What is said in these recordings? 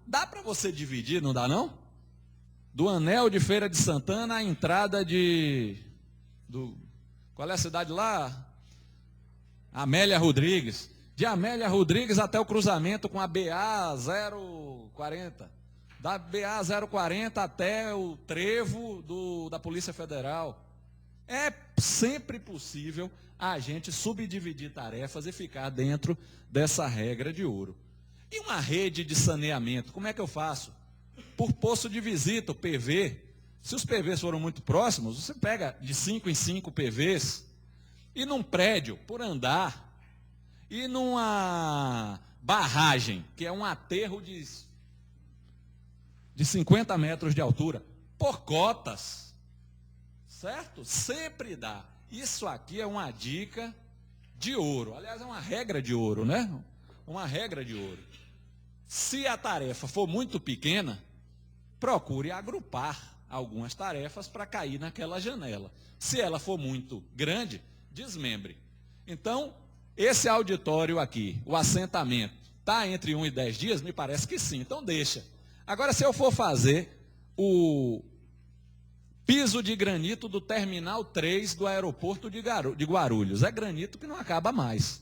Dá para você dividir, não dá não? Do anel de Feira de Santana à entrada qual é a cidade lá? Amélia Rodrigues. De Amélia Rodrigues até o cruzamento com a BA 040. Da BA 040 até o trevo da Polícia Federal. É sempre possível a gente subdividir tarefas e ficar dentro dessa regra de ouro. E uma rede de saneamento, como é que eu faço? Por posto de visita, o PV. Se os PVs foram muito próximos, você pega de 5 em 5 PVs, e num prédio, por andar, e numa barragem, que é um aterro de 50 metros de altura, por cotas, certo? Sempre dá. Isso aqui é uma dica de ouro. Aliás, é uma regra de ouro, né? Uma regra de ouro. Se a tarefa for muito pequena, procure agrupar algumas tarefas para cair naquela janela. Se ela for muito grande, desmembre. Então, esse auditório aqui, o assentamento, está entre 1 e 10 dias? Me parece que sim, então deixa. Agora, se eu for fazer o piso de granito do Terminal 3 do aeroporto de Guarulhos, é granito que não acaba mais.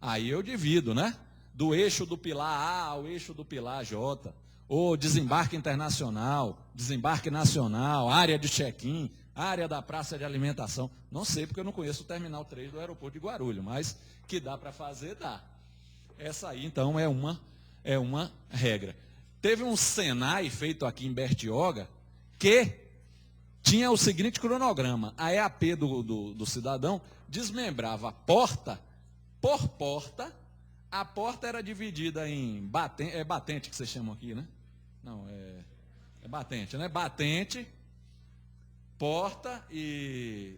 Aí eu divido, né? Do eixo do pilar A ao eixo do pilar J, ou desembarque internacional, desembarque nacional, área de check-in, área da praça de alimentação. Não sei, porque eu não conheço o Terminal 3 do aeroporto de Guarulhos, mas que dá para fazer, dá. Essa aí, então, é uma regra. Teve um Senai feito aqui em Bertioga, que tinha o seguinte cronograma: a EAP do cidadão desmembrava porta por porta. A porta era dividida em batente, é batente que vocês chamam aqui, né? Não, é batente, né? Batente, porta e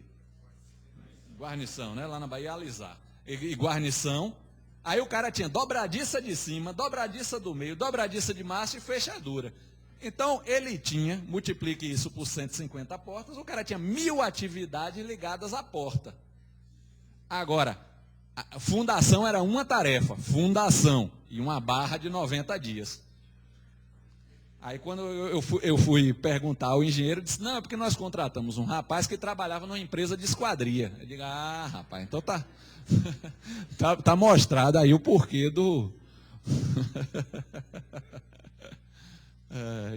guarnição, né? Lá na Bahia, alisar. E guarnição. Aí o cara tinha dobradiça de cima, dobradiça do meio, dobradiça de massa e fechadura. Então, ele tinha, multiplique isso por 150 portas, o cara tinha 1000 atividades ligadas à porta. Agora, a fundação era uma tarefa, fundação, e uma barra de 90 dias. Aí quando eu fui perguntar ao engenheiro, disse, não, é porque nós contratamos um rapaz que trabalhava numa empresa de esquadria. Eu digo, rapaz, então tá mostrado aí o porquê do...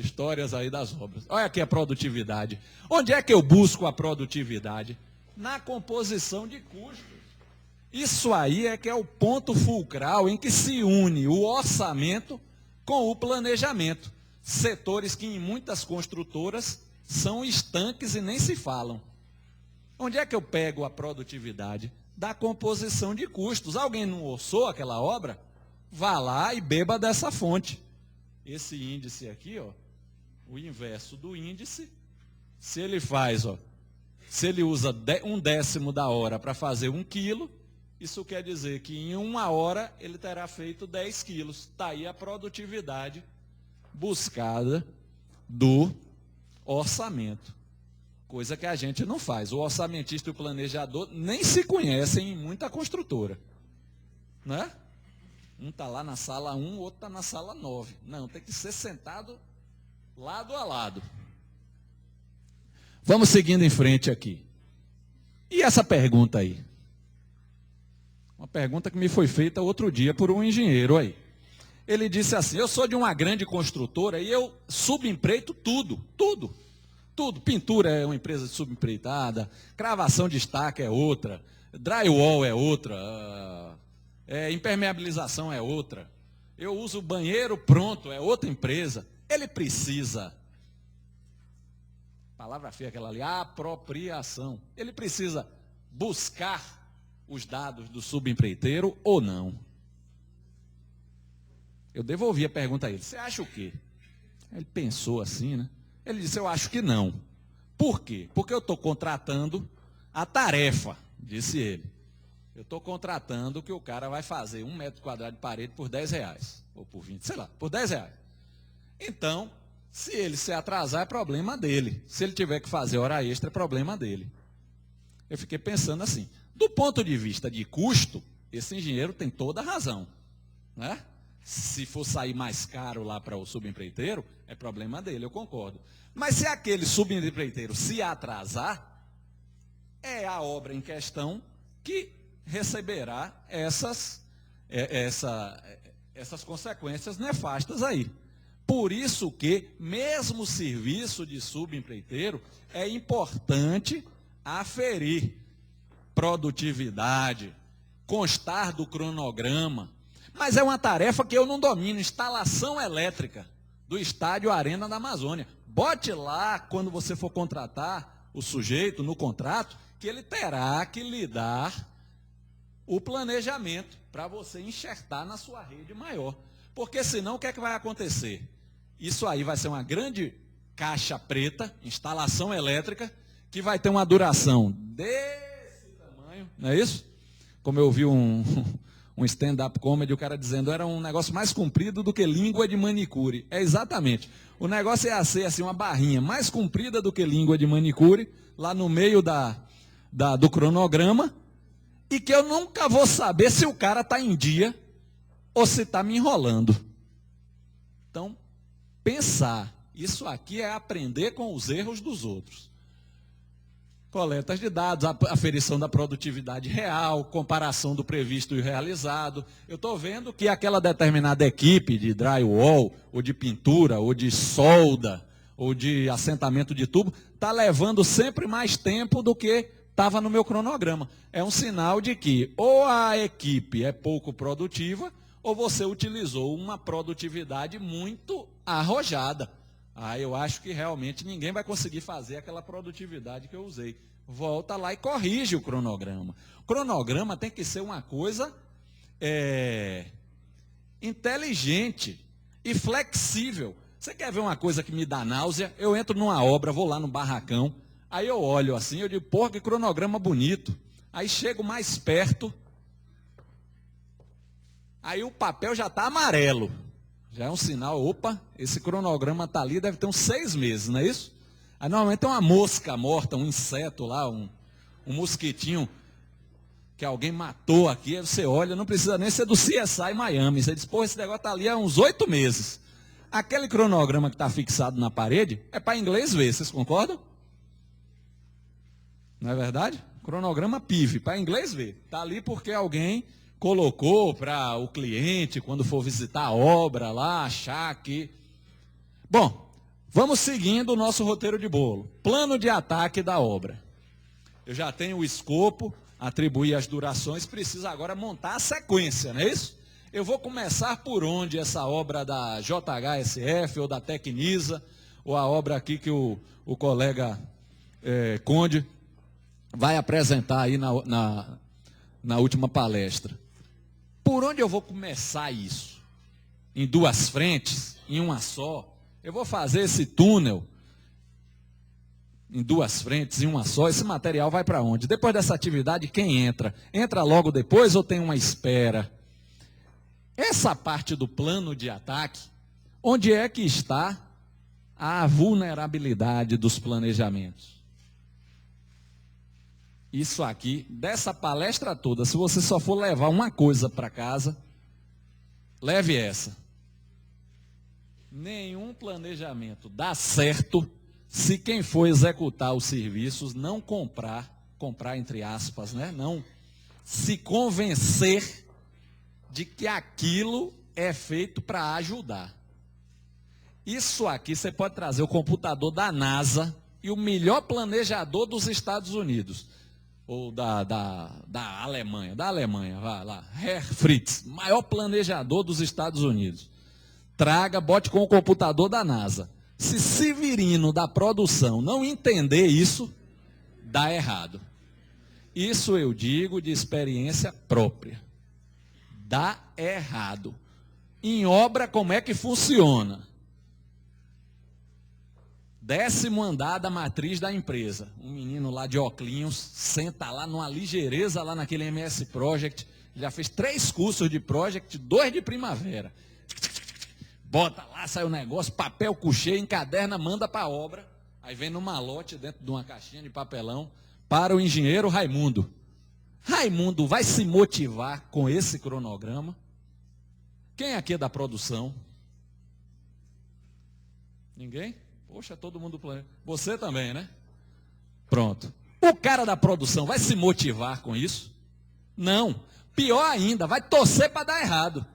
histórias aí das obras. Olha aqui a produtividade. Onde é que eu busco a produtividade? Na composição de custos. Isso aí é que é o ponto fulcral em que se une o orçamento com o planejamento. Setores que em muitas construtoras são estanques e nem se falam. Onde é que eu pego a produtividade? Da composição de custos. Alguém não orçou aquela obra? Vá lá e beba dessa fonte. Esse índice aqui, ó, o inverso do índice, se ele faz, ó, se ele usa 1/10 da hora para fazer 1 quilo, isso quer dizer que em 1 hora ele terá feito 10 quilos. Está aí a produtividade buscada do orçamento. Coisa que a gente não faz. O orçamentista e o planejador nem se conhecem em muita construtora. Né? Um está lá na sala 1, o outro está na sala 9. Não, tem que ser sentado lado a lado. Vamos seguindo em frente aqui. E essa pergunta aí? Uma pergunta que me foi feita outro dia por um engenheiro aí. Ele disse assim, eu sou de uma grande construtora e eu subempreito tudo. Pintura é uma empresa de subempreitada, cravação de estaca é outra, drywall é outra, impermeabilização é outra. Eu uso banheiro pronto, é outra empresa. Ele precisa, palavra feia aquela ali, apropriação. Ele precisa buscar os dados do subempreiteiro ou não? Eu devolvi a pergunta a ele. Você acha o quê? Ele pensou assim, né? Ele disse, eu acho que não. Por quê? Porque eu estou contratando a tarefa, disse ele. Eu estou contratando que o cara vai fazer 1 metro quadrado de parede por R$10, ou por 20, sei lá, por R$10. Então, se ele se atrasar, é problema dele. Se ele tiver que fazer hora extra, é problema dele. Eu fiquei pensando assim, do ponto de vista de custo, esse engenheiro tem toda a razão, né? Se for sair mais caro lá para o subempreiteiro, é problema dele, eu concordo. Mas se aquele subempreiteiro se atrasar, é a obra em questão que receberá essas consequências nefastas aí. Por isso que, mesmo o serviço de subempreiteiro, é importante aferir produtividade, constar do cronograma. Mas é uma tarefa que eu não domino, instalação elétrica do estádio Arena da Amazônia. Bote lá, quando você for contratar o sujeito no contrato, que ele terá que lhe dar o planejamento para você enxertar na sua rede maior. Porque senão o que é que vai acontecer? Isso aí vai ser uma grande caixa preta, instalação elétrica, que vai ter uma duração desse tamanho, não é isso? Como eu vi um stand-up comedy, o cara dizendo, era um negócio mais comprido do que língua de manicure. É exatamente. O negócio ia ser assim, uma barrinha mais comprida do que língua de manicure, lá no meio do cronograma, e que eu nunca vou saber se o cara está em dia ou se está me enrolando. Então, pensar, isso aqui é aprender com os erros dos outros. Coletas de dados, aferição da produtividade real, comparação do previsto e realizado. Eu estou vendo que aquela determinada equipe de drywall, ou de pintura, ou de solda, ou de assentamento de tubo, está levando sempre mais tempo do que estava no meu cronograma. É um sinal de que ou a equipe é pouco produtiva, ou você utilizou uma produtividade muito arrojada. Eu acho que realmente ninguém vai conseguir fazer aquela produtividade que eu usei. Volta lá e corrige o cronograma. O cronograma tem que ser uma coisa inteligente e flexível. Você quer ver uma coisa que me dá náusea? Eu entro numa obra, vou lá no barracão, aí eu olho assim, eu digo, porra, que cronograma bonito. Aí chego mais perto, aí o papel já está amarelo. Já é um sinal, opa, esse cronograma está ali, deve ter uns 6 meses, não é isso? Aí normalmente tem uma mosca morta, um inseto lá, um mosquitinho que alguém matou aqui, aí você olha, não precisa nem ser do CSI Miami, você diz, pô, esse negócio está ali há uns 8 meses. Aquele cronograma que está fixado na parede é para inglês ver, vocês concordam? Não é verdade? Cronograma PIV, para inglês ver. Está ali porque alguém colocou para o cliente, quando for visitar a obra lá, achar que... Bom, vamos seguindo o nosso roteiro de bolo. Plano de ataque da obra. Eu já tenho o escopo, atribuir as durações, precisa agora montar a sequência, não é isso? Eu vou começar por onde essa obra da JHSF ou da Tecnisa, ou a obra aqui que o colega Conde vai apresentar aí na última palestra. Por onde eu vou começar isso? Em 2 frentes? Em uma só? Eu vou fazer esse túnel em 2 frentes, em uma só. Esse material vai para onde? Depois dessa atividade, quem entra? Entra logo depois ou tem uma espera? Essa parte do plano de ataque, onde é que está a vulnerabilidade dos planejamentos? Isso aqui, dessa palestra toda, se você só for levar uma coisa para casa, leve essa. Nenhum planejamento dá certo se quem for executar os serviços não comprar entre aspas, né? Não se convencer de que aquilo é feito para ajudar. Isso aqui você pode trazer o computador da NASA e o melhor planejador dos Estados Unidos. Ou da Alemanha, vai lá, Herr Fritz, maior planejador dos Estados Unidos. Traga, bote com o computador da NASA. Se Severino da produção não entender isso, dá errado. Isso eu digo de experiência própria. Dá errado. Em obra, como é que funciona? 10º andar da matriz da empresa. Um menino lá de óculos, senta lá numa ligeireza lá naquele MS Project. Já fez 3 cursos de Project, 2 de primavera. Bota lá, sai o negócio, papel couché, encaderna, manda para a obra. Aí vem no malote dentro de uma caixinha de papelão para o engenheiro Raimundo. Raimundo vai se motivar com esse cronograma? Quem aqui é da produção? Ninguém? Poxa, todo mundo do planeta. Você também, né? Pronto. O cara da produção vai se motivar com isso? Não. Pior ainda, vai torcer para dar errado.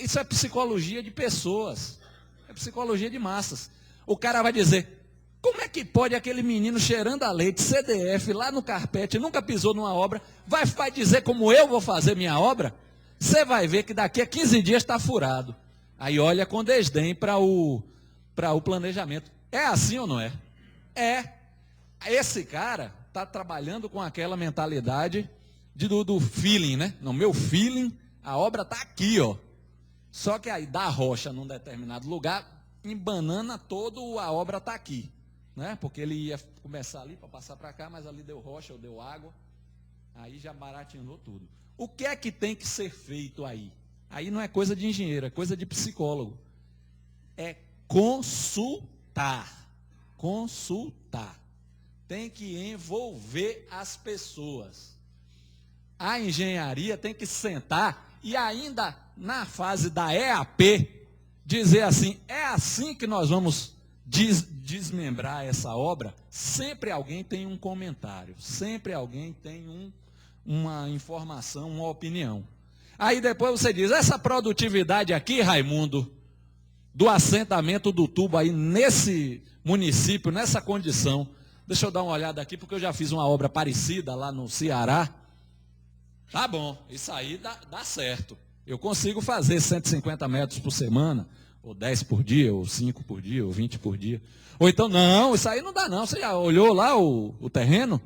Isso é psicologia de pessoas. É psicologia de massas. O cara vai dizer, como é que pode aquele menino cheirando a leite, CDF, lá no carpete, nunca pisou numa obra, vai dizer como eu vou fazer minha obra? Você vai ver que daqui a 15 dias está furado. Aí olha com desdém para o planejamento. É assim ou não é? É. Esse cara está trabalhando com aquela mentalidade do feeling, né? No meu feeling, a obra está aqui, ó. Só que aí dá rocha num determinado lugar, em banana todo a obra está aqui. Né? Porque ele ia começar ali para passar para cá, mas ali deu rocha ou deu água. Aí já baratinou tudo. O que é que tem que ser feito aí? Aí não é coisa de engenheiro, é coisa de psicólogo. É consultar. Consultar. Tem que envolver as pessoas. A engenharia tem que sentar e ainda na fase da EAP, dizer assim, é assim que nós vamos desmembrar essa obra. Sempre alguém tem um comentário, sempre alguém tem uma informação, uma opinião. Aí depois você diz, essa produtividade aqui, Raimundo, do assentamento do tubo aí nesse município, nessa condição, deixa eu dar uma olhada aqui, porque eu já fiz uma obra parecida lá no Ceará. Tá bom, isso aí dá certo. Eu consigo fazer 150 metros por semana, ou 10 por dia, ou 5 por dia, ou 20 por dia. Ou então, não, isso aí não dá não. Você já olhou lá o terreno?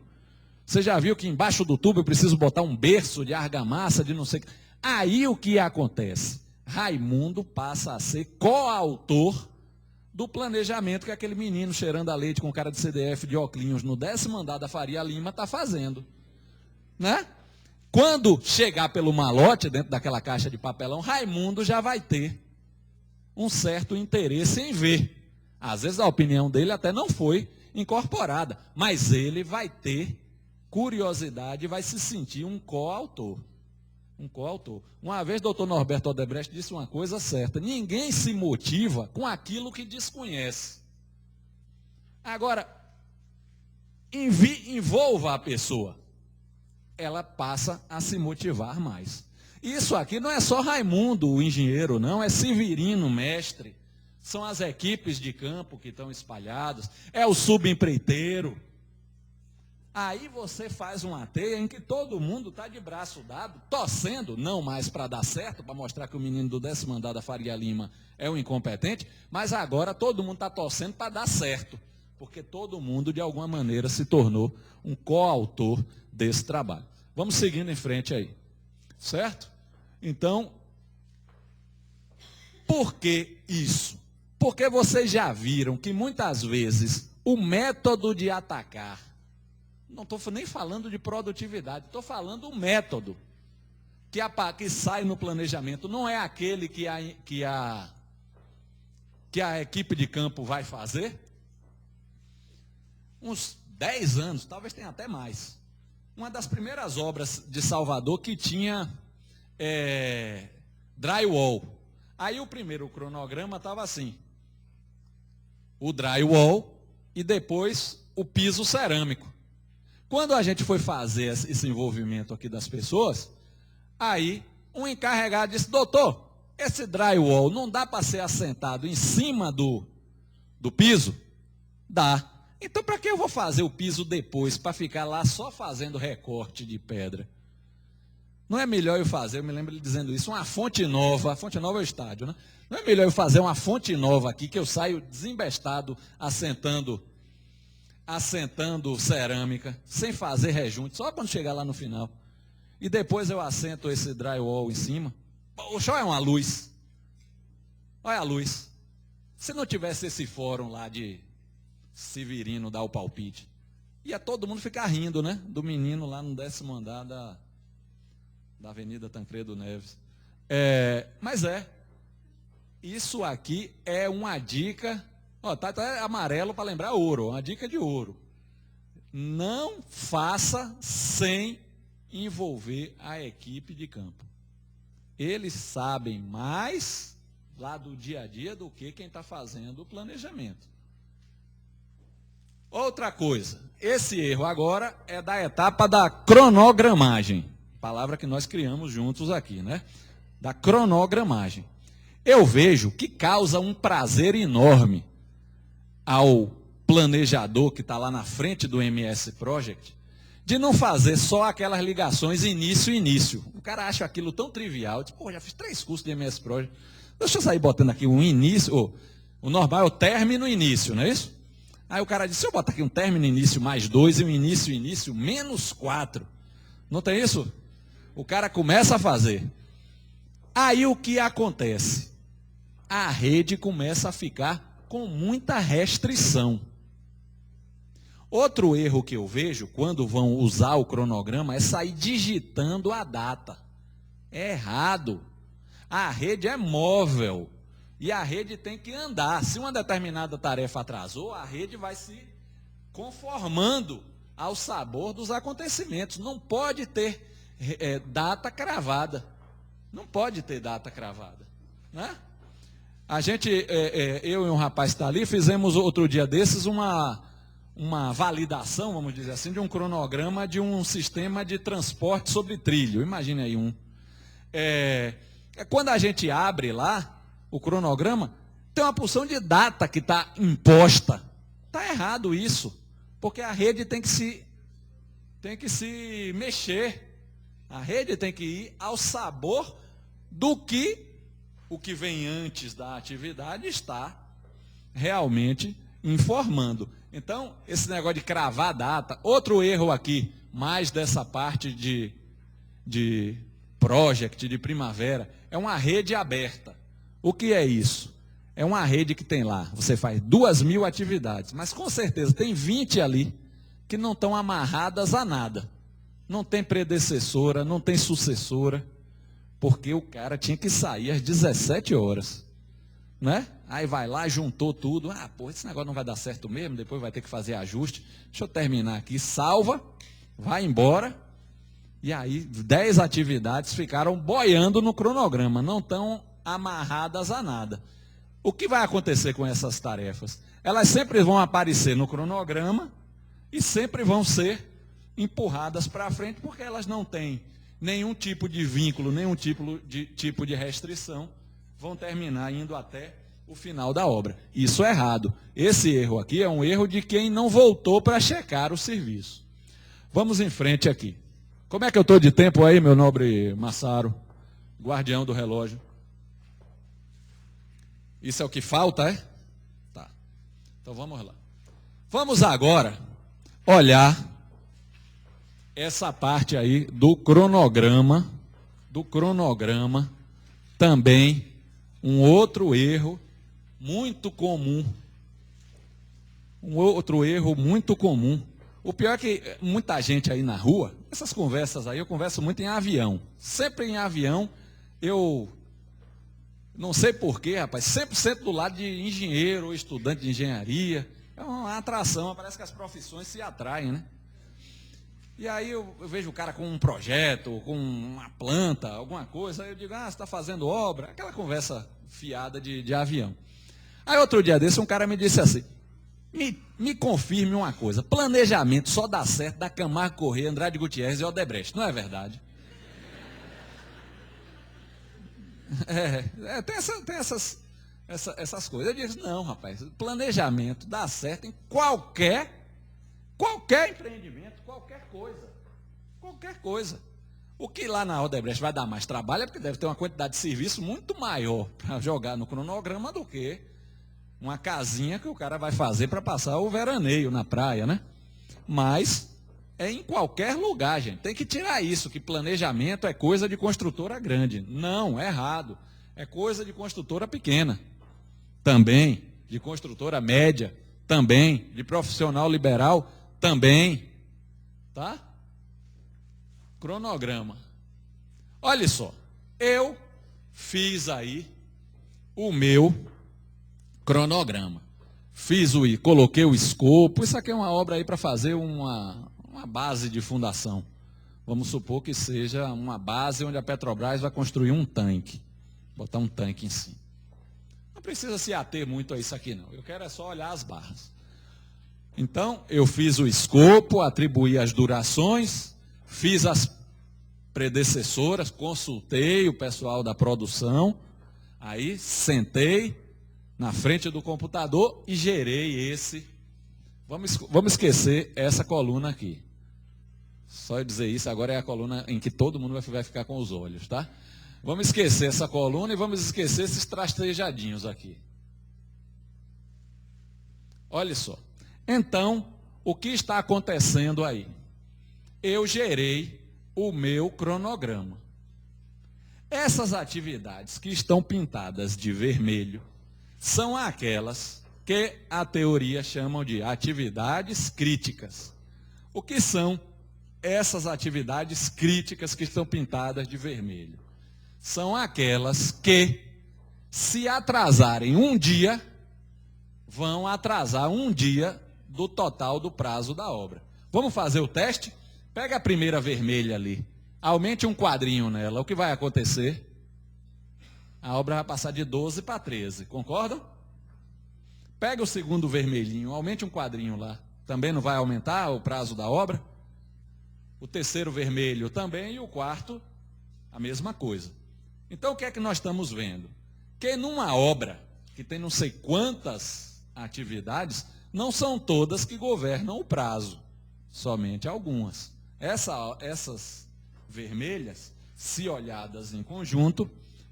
Você já viu que embaixo do tubo eu preciso botar um berço de argamassa, de não sei o que. Aí o que acontece? Raimundo passa a ser coautor do planejamento que aquele menino cheirando a leite com cara de CDF de óculos no 10º andar da Faria Lima está fazendo. Né? Quando chegar pelo malote, dentro daquela caixa de papelão, Raimundo já vai ter um certo interesse em ver. Às vezes a opinião dele até não foi incorporada, mas ele vai ter curiosidade e vai se sentir um coautor. Um coautor. Uma vez o doutor Norberto Odebrecht disse uma coisa certa, ninguém se motiva com aquilo que desconhece. Agora, envolva a pessoa, ela passa a se motivar mais. Isso aqui não é só Raimundo, o engenheiro, não, é Severino, mestre, são as equipes de campo que estão espalhadas, é o subempreiteiro. Aí você faz uma teia em que todo mundo está de braço dado, torcendo, não mais para dar certo, para mostrar que o menino do 10º andar da Faria Lima é um incompetente, mas agora todo mundo está torcendo para dar certo, porque todo mundo, de alguma maneira, se tornou um coautor desse trabalho. Vamos seguindo em frente aí, certo? Então, por que isso? Porque vocês já viram que muitas vezes o método de atacar, não estou nem falando de produtividade, estou falando do método que sai no planejamento, não é aquele que a equipe de campo vai fazer. Uns 10 anos, talvez tenha até mais. Uma das primeiras obras de Salvador que tinha drywall. Aí o primeiro cronograma estava assim, o drywall e depois o piso cerâmico. Quando a gente foi fazer esse envolvimento aqui das pessoas, aí um encarregado disse, doutor, esse drywall não dá para ser assentado em cima do piso? Dá. Então para que eu vou fazer o piso depois, para ficar lá só fazendo recorte de pedra? Não é melhor eu fazer, eu me lembro ele dizendo isso, uma fonte nova, a fonte nova é o estádio, né? Não é melhor eu fazer uma fonte nova aqui, que eu saio desembestado, assentando cerâmica, sem fazer rejunte, só quando chegar lá no final. E depois eu assento esse drywall em cima. Poxa, olha uma luz. Olha a luz. Se não tivesse esse fórum lá de Severino dar o palpite, ia todo mundo ficar rindo, né? Do menino lá no 10º andar da Avenida Tancredo Neves. Mas isso aqui é uma dica. Ó, tá amarelo para lembrar ouro, uma dica de ouro. Não faça sem envolver a equipe de campo. eles sabem mais lá do dia a dia do que quem está fazendo o planejamento. Outra coisa, esse erro agora é da etapa da cronogramagem, palavra que nós criamos juntos aqui, né? Da cronogramagem. Eu vejo que causa um prazer enorme ao planejador que está lá na frente do MS Project, de não fazer só aquelas ligações início. O cara acha aquilo tão trivial, diz, pô, já fiz 3 cursos de MS Project, deixa eu sair botando aqui um início, o normal é o término e início, não é isso? Aí o cara diz, se eu botar aqui um término início mais 2 e um início menos 4, não tem isso? O cara começa a fazer. Aí o que acontece? A rede começa a ficar com muita restrição. Outro erro que eu vejo quando vão usar o cronograma é sair digitando a data. É errado. A rede é móvel e a rede tem que andar. Se uma determinada tarefa atrasou, a rede vai se conformando ao sabor dos acontecimentos. Não pode ter data cravada. Não pode ter data cravada, né? A gente, eu e um rapaz que está ali, fizemos outro dia desses uma validação, vamos dizer assim, de um cronograma de um sistema de transporte sobre trilho. Imagine aí um. Quando a gente abre lá o cronograma, tem uma porção de data que está imposta. Está errado isso, porque a rede tem que se mexer. A rede tem que ir ao sabor do que o que vem antes da atividade está realmente informando. Então, esse negócio de cravar data, outro erro aqui, mais dessa parte de project, de primavera, é uma rede aberta. O que é isso? É uma rede que tem lá, você faz 2.000 atividades, mas com certeza tem 20 ali que não estão amarradas a nada. Não tem predecessora, não tem sucessora, porque o cara tinha que sair às 17 horas, né? Aí vai lá, juntou tudo, esse negócio não vai dar certo mesmo, depois vai ter que fazer ajuste, deixa eu terminar aqui, salva, vai embora, e aí 10 atividades ficaram boiando no cronograma, não estão amarradas a nada. O que vai acontecer com essas tarefas? Elas sempre vão aparecer no cronograma e sempre vão ser empurradas para frente, porque elas não têm nenhum tipo de vínculo, nenhum tipo de restrição, vão terminar indo até o final da obra. Isso é errado. Esse erro aqui é um erro de quem não voltou para checar o serviço. Vamos em frente aqui. Como é que eu estou de tempo aí, meu nobre Massaro, guardião do relógio? Isso é o que falta, é? Tá. Então vamos lá. Vamos agora olhar essa parte aí do cronograma, também um outro erro muito comum. O pior é que muita gente aí na rua, essas conversas aí, eu converso muito em avião. Sempre em avião, eu não sei porquê, rapaz, sempre sento do lado de engenheiro ou estudante de engenharia. É uma atração, parece que as profissões se atraem, né? E aí eu vejo o cara com um projeto, com uma planta, alguma coisa, aí eu digo, você está fazendo obra? Aquela conversa fiada de avião. Aí outro dia desse, um cara me disse assim, me confirme uma coisa, planejamento só dá certo da Camargo Corrêa, Andrade Gutierrez e Odebrecht, não é verdade? Tem essas coisas. Eu disse, não, rapaz, planejamento dá certo em qualquer empreendimento, qualquer coisa. O que lá na Odebrecht vai dar mais trabalho é porque deve ter uma quantidade de serviço muito maior para jogar no cronograma do que uma casinha que o cara vai fazer para passar o veraneio na praia, né? Mas é em qualquer lugar, gente. Tem que tirar isso, que planejamento é coisa de construtora grande. Não, é errado. É coisa de construtora pequena. Também, de construtora média. Também, de profissional liberal. Também. Tá? Cronograma. Olha só. Eu fiz aí o meu cronograma. Coloquei o escopo. Isso aqui é uma obra aí para fazer uma base de fundação. Vamos supor que seja uma base onde a Petrobras vai construir um tanque, botar um tanque em cima. Não precisa se ater muito a isso aqui, não. Eu quero é só olhar as barras. Então, eu fiz o escopo, atribuí as durações, fiz as predecessoras, consultei o pessoal da produção, aí sentei na frente do computador e gerei esse. Vamos esquecer essa coluna aqui. Só eu dizer isso, agora é a coluna em que todo mundo vai ficar com os olhos, tá? Vamos esquecer essa coluna e vamos esquecer esses trastejadinhos aqui. Olha só. Então, o que está acontecendo aí? Eu gerei o meu cronograma. Essas atividades que estão pintadas de vermelho são aquelas que a teoria chama de atividades críticas. O que são essas atividades críticas que estão pintadas de vermelho? São aquelas que, se atrasarem um dia, vão atrasar um dia do total do prazo da obra. Vamos fazer o teste? Pega a primeira vermelha ali, aumente um quadrinho nela, o que vai acontecer? A obra vai passar de 12 para 13, concordam? Pega o segundo vermelhinho, aumente um quadrinho lá, também não vai aumentar o prazo da obra? O terceiro vermelho também e o quarto, a mesma coisa. Então o que é que nós estamos vendo? Que numa obra que tem não sei quantas atividades, não são todas que governam o prazo, somente algumas. Essas vermelhas, se olhadas em conjunto,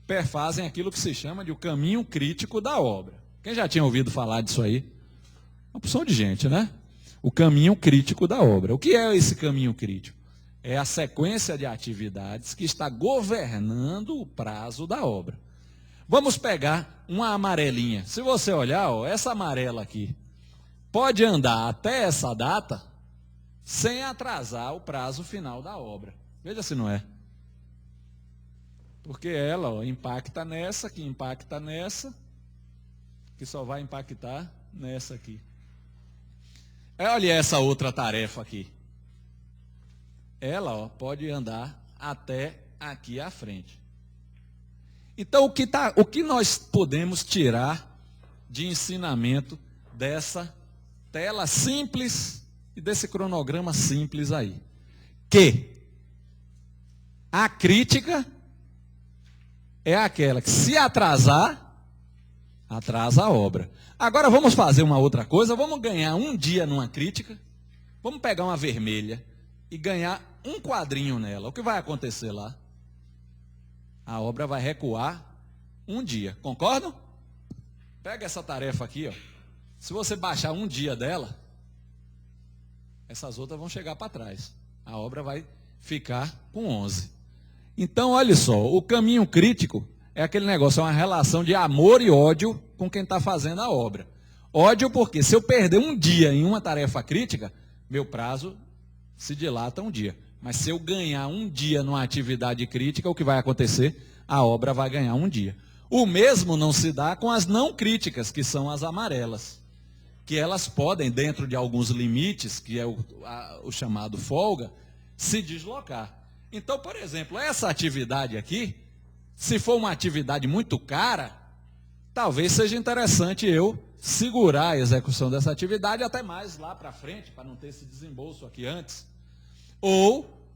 perfazem aquilo que se chama de o caminho crítico da obra. Quem já tinha ouvido falar disso aí? Uma porção de gente, né? O caminho crítico da obra. O que é esse caminho crítico? É a sequência de atividades que está governando o prazo da obra. Vamos pegar uma amarelinha. Se você olhar, ó, essa amarela aqui pode andar até essa data sem atrasar o prazo final da obra. Veja se não é. Porque ela, ó, impacta nessa, que impacta nessa, que só vai impactar nessa aqui. Olha essa outra tarefa aqui. Ela, ó, pode andar até aqui à frente. Então, o que nós podemos tirar de ensinamento dessa tela simples e desse cronograma simples aí? Que a crítica é aquela que, se atrasar, atrasa a obra. Agora vamos fazer uma outra coisa, vamos ganhar um dia numa crítica, vamos pegar uma vermelha e ganhar um quadrinho nela. O que vai acontecer lá? A obra vai recuar um dia. Concordam? Pega essa tarefa aqui, ó. Se você baixar um dia dela, essas outras vão chegar para trás. A obra vai ficar com 11. Então, olha só, o caminho crítico é aquele negócio, é uma relação de amor e ódio com quem está fazendo a obra. Ódio porque se eu perder um dia em uma tarefa crítica, meu prazo se dilata um dia. Mas se eu ganhar um dia numa atividade crítica, o que vai acontecer? A obra vai ganhar um dia. O mesmo não se dá com as não críticas, que são as amarelas. Que elas podem, dentro de alguns limites, que é o chamado folga, se deslocar. Então, por exemplo, essa atividade aqui, se for uma atividade muito cara, talvez seja interessante eu segurar a execução dessa atividade até mais lá para frente, para não ter esse desembolso aqui antes. Ou,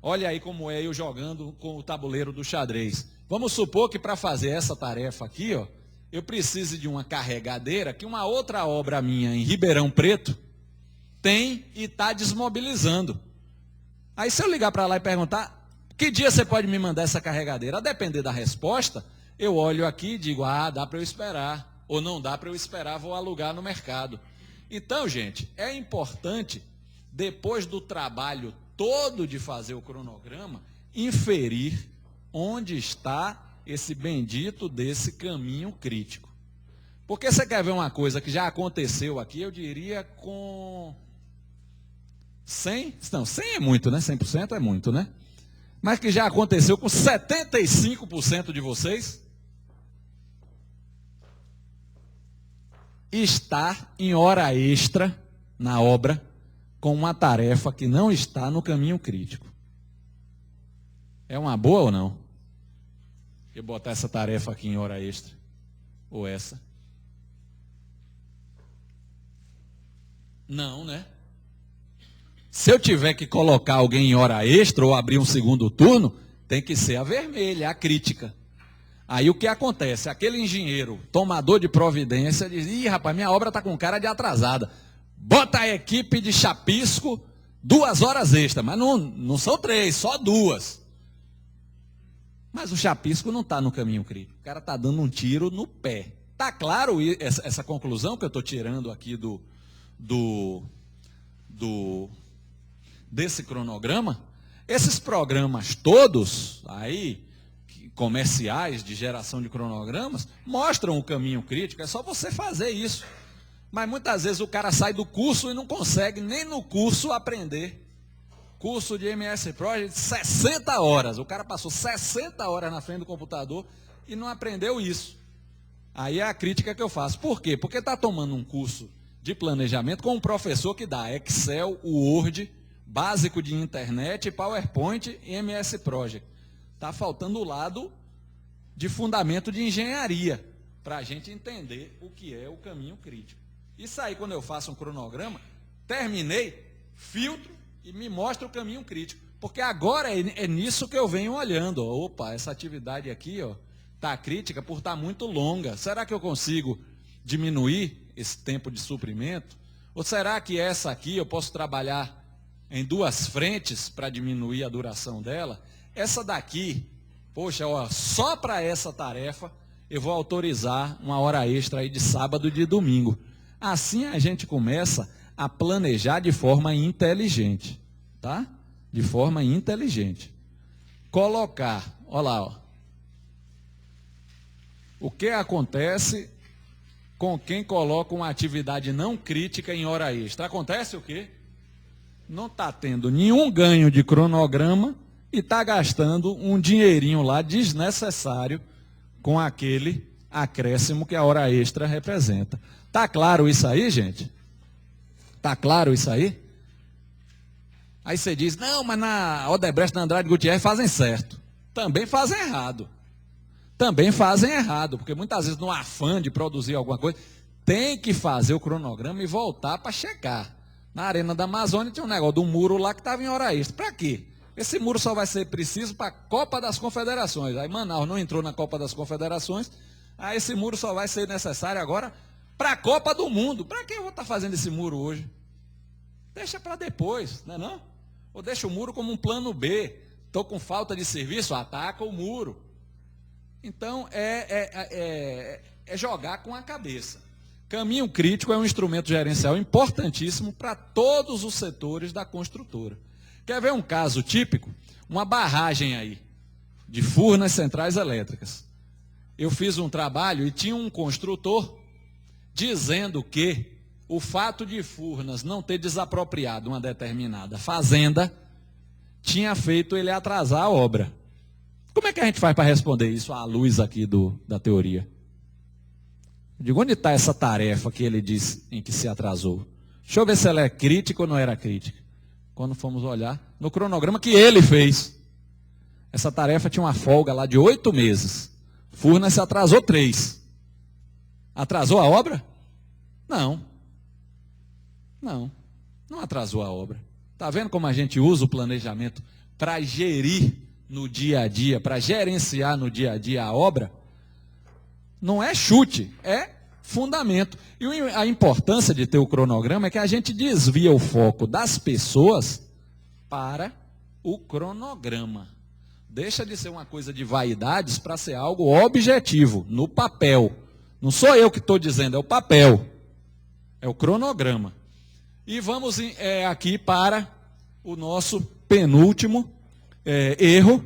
olha aí como é eu jogando com o tabuleiro do xadrez. Vamos supor que para fazer essa tarefa aqui, ó, eu precise de uma carregadeira que uma outra obra minha em Ribeirão Preto tem e está desmobilizando. Aí se eu ligar para lá e perguntar, que dia você pode me mandar essa carregadeira? A depender da resposta, eu olho aqui e digo, dá para eu esperar. Ou não dá para eu esperar, vou alugar no mercado. Então, gente, é importante, depois do trabalho todo de fazer o cronograma, inferir onde está esse bendito desse caminho crítico. Porque você quer ver uma coisa que já aconteceu aqui, eu diria com 100, não, 100 é muito, né? 100% é muito, né? Mas que já aconteceu com 75% de vocês, estar em hora extra na obra com uma tarefa que não está no caminho crítico. É uma boa ou não? Eu botar essa tarefa aqui em hora extra? Ou essa? Não, né? Se eu tiver que colocar alguém em hora extra ou abrir um segundo turno, tem que ser a vermelha, a crítica. Aí o que acontece? Aquele engenheiro, tomador de providência, diz: ih, rapaz, minha obra está com cara de atrasada. Bota a equipe de chapisco 2 horas extra, mas não são 3, só 2. Mas o chapisco não está no caminho crítico. O cara está dando um tiro no pé. Está claro essa conclusão que eu estou tirando aqui desse cronograma? Esses programas todos aí, comerciais de geração de cronogramas, mostram o caminho crítico. É só você fazer isso. Mas muitas vezes o cara sai do curso e não consegue nem no curso aprender. Curso de MS Project, 60 horas. O cara passou 60 horas na frente do computador e não aprendeu isso. Aí é a crítica que eu faço. Por quê? Porque está tomando um curso de planejamento com um professor que dá Excel, Word, básico de internet, PowerPoint e MS Project. Está faltando o lado de fundamento de engenharia, para a gente entender o que é o caminho crítico. Isso aí, quando eu faço um cronograma, terminei, filtro e me mostra o caminho crítico. Porque agora é nisso que eu venho olhando. Opa, essa atividade aqui está crítica por estar muito longa. Será que eu consigo diminuir esse tempo de suprimento? Ou será que essa aqui eu posso trabalhar em 2 frentes para diminuir a duração dela? Essa daqui, poxa, só para essa tarefa eu vou autorizar 1 hora extra aí de sábado e de domingo. Assim a gente começa a planejar de forma inteligente, tá? De forma inteligente. Colocar, olha lá, o que acontece com quem coloca uma atividade não crítica em hora extra? Acontece o quê? Não está tendo nenhum ganho de cronograma e está gastando um dinheirinho lá desnecessário com aquele acréscimo que a hora extra representa. Está claro isso aí, gente? Está claro isso aí? Aí você diz: não, mas na Odebrecht, na Andrade Gutierrez fazem certo. Também fazem errado. Também fazem errado, porque muitas vezes no afã de produzir alguma coisa, tem que fazer o cronograma e voltar para checar. Na Arena da Amazônia tinha um negócio de um muro lá que estava em hora extra. Para quê? Esse muro só vai ser preciso para a Copa das Confederações. Aí Manaus não entrou na Copa das Confederações, aí esse muro só vai ser necessário agora para a Copa do Mundo. Para que eu vou estar fazendo esse muro hoje? Deixa para depois, não é não? Ou deixa o muro como um plano B. Estou com falta de serviço, ataca o muro. Então, é jogar com a cabeça. Caminho crítico é um instrumento gerencial importantíssimo para todos os setores da construtora. Quer ver um caso típico? Uma barragem aí, de Furnas Centrais Elétricas. Eu fiz um trabalho e tinha um construtor dizendo que o fato de Furnas não ter desapropriado uma determinada fazenda tinha feito ele atrasar a obra. Como é que a gente faz para responder isso à luz aqui da teoria? Eu digo, onde está essa tarefa que ele disse em que se atrasou? Deixa eu ver se ela é crítica ou não era crítica. Quando fomos olhar no cronograma que ele fez, essa tarefa tinha uma folga lá de 8 meses. Furnas se atrasou 3. Atrasou a obra? Não. Não atrasou a obra. Está vendo como a gente usa o planejamento para gerir no dia a dia, para gerenciar no dia a dia a obra? Não é chute, é fundamento. E a importância de ter o cronograma é que a gente desvia o foco das pessoas para o cronograma. Deixa de ser uma coisa de vaidades para ser algo objetivo, no papel. Não sou eu que estou dizendo, é o papel. É o cronograma. E vamos aqui para o nosso penúltimo erro,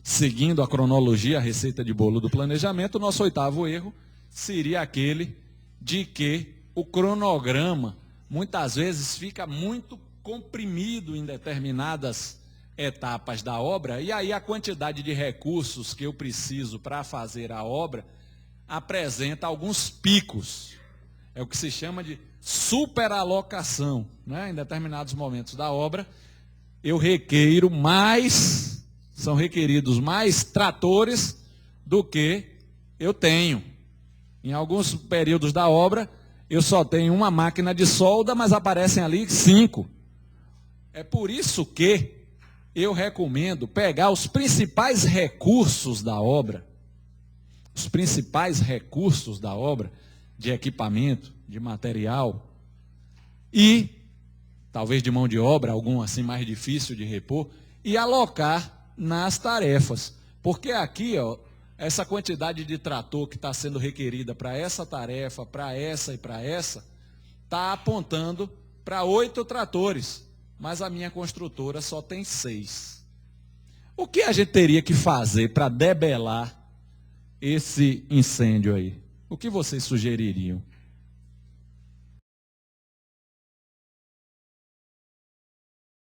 seguindo a cronologia, a receita de bolo do planejamento. O nosso 8º erro seria aquele de que o cronograma muitas vezes fica muito comprimido em determinadas etapas da obra, e aí a quantidade de recursos que eu preciso para fazer a obra apresenta alguns picos. É o que se chama de superalocação, né? Em determinados momentos da obra, eu requeiro mais são requeridos mais tratores do que eu tenho. Em alguns períodos da obra, eu só tenho uma máquina de solda, mas aparecem ali 5. É por isso que eu recomendo pegar os principais recursos da obra, de equipamento, de material, e talvez de mão de obra, algum assim mais difícil de repor, e alocar nas tarefas. Porque aqui, ó, essa quantidade de trator que está sendo requerida para essa tarefa, para essa e para essa, está apontando para 8 tratores, mas a minha construtora só tem 6. O que a gente teria que fazer para debelar esse incêndio aí? O que vocês sugeririam?